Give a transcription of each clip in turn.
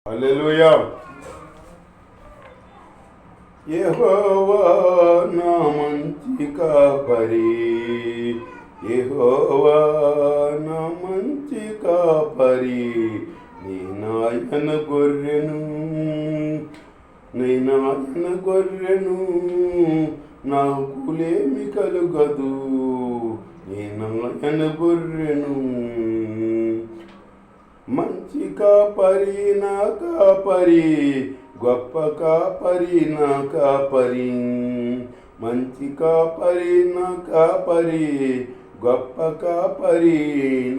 హల్లెలూయా. యెహోవా నా మంచి కాపరి, యెహోవా నా మంచి కాపరి, నేనాయన గొర్రెను, నాకులేమి కలుగదు, నేనాయన గొర్రెను. మంచి కాపరి నా కాపరి, గొప్ప కాపరి నా కాపరి, మంచి కాపరి నా కాపరి, గొప్ప కాపరి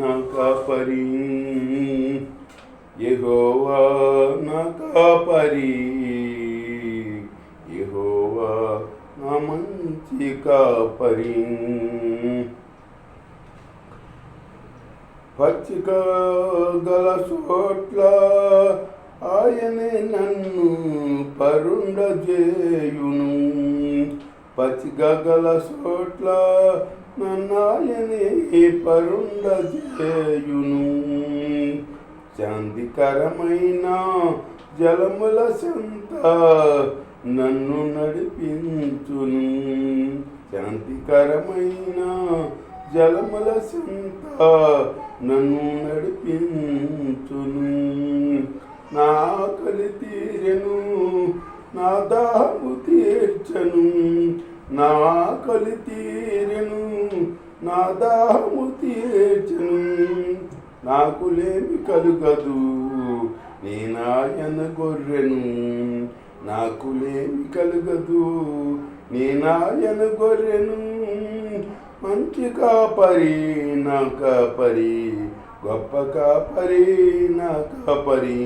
నా కాపరి. యెహోవా నా కాపరి, యెహోవా నా మంచి కాపరి. పచ్చిక గల చోట్ల ఆయనే నన్ను పరుండజేయును, పచ్చిక గల చోట్ల నన్ను ఆయనే పరుండజేయును. శాంతికరమైన జలముల చెంత నన్ను నడిపించును, శాంతికరమైన జలముల చెంత నన్ను నడిపించును. నా ఆకలి తీరెను, నా దాహము తీర్చను, నా ఆకలి తీరెను, నా దాహము తీర్చను. నాకులేమి కలుగదు, నేనాయన గొర్రెను, నాకులేమి కలుగదు, నేనాయన గొర్రెను. మంచి కాపరి నా కాపరి, గొప్ప కాపరి నా కాపరి.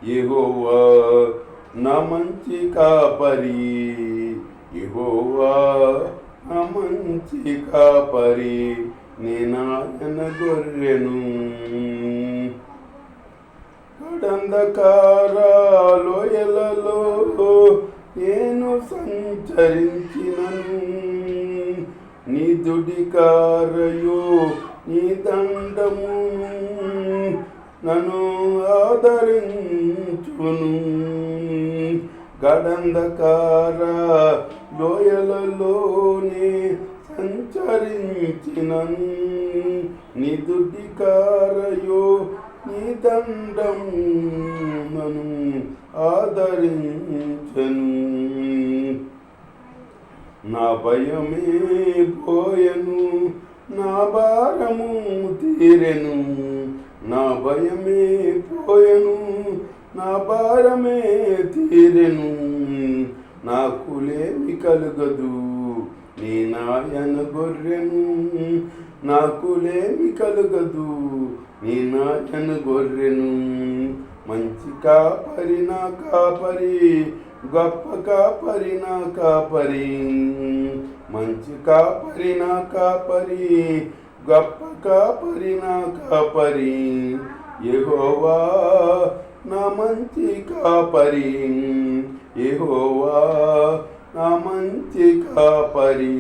యెహోవా నా మంచి కాపరి, యెహోవా నా మంచి కాపరి, నేనాయన గొర్రెను. కడంధకార లోయలలో నేను సంచరించినను, నీ దుడికారయో నీ దండము నన్ను ఆదరించును. గడంధకార లోయలలోనే సంచరించినను, నీ దుడికారయో నీ దండము నన్ను ఆదరించను. నా భయమే పోయెను, నా భారము తీరెను, నా భయమే పోయెను, నా భారమే తీరెను. నాకులేమి కలుగదు, నేనాయన గొర్రెను, నాకులేమి కలుగదు, నేనాయన గొర్రెను. మంచి కాపరి నా కాపరి, గొప్ప కాపరి నా కాపరి, మంచి కాపరి నా కాపరి, గొప్ప కాపరి నా కాపరి. యెహోవా నా మంచి కాపరి, యెహోవా నా మంచి కాపరి,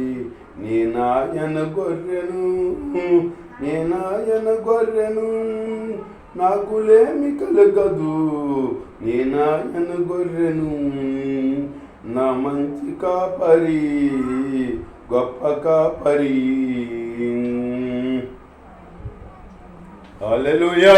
నేనాయన గొర్రెను, నేనాయన గొర్రెను. నాకులేమి కలగదు, నేనాయన గొర్రెను, నా మంచి కాపరి, గొప్ప కాపరి. హల్లెలూయా.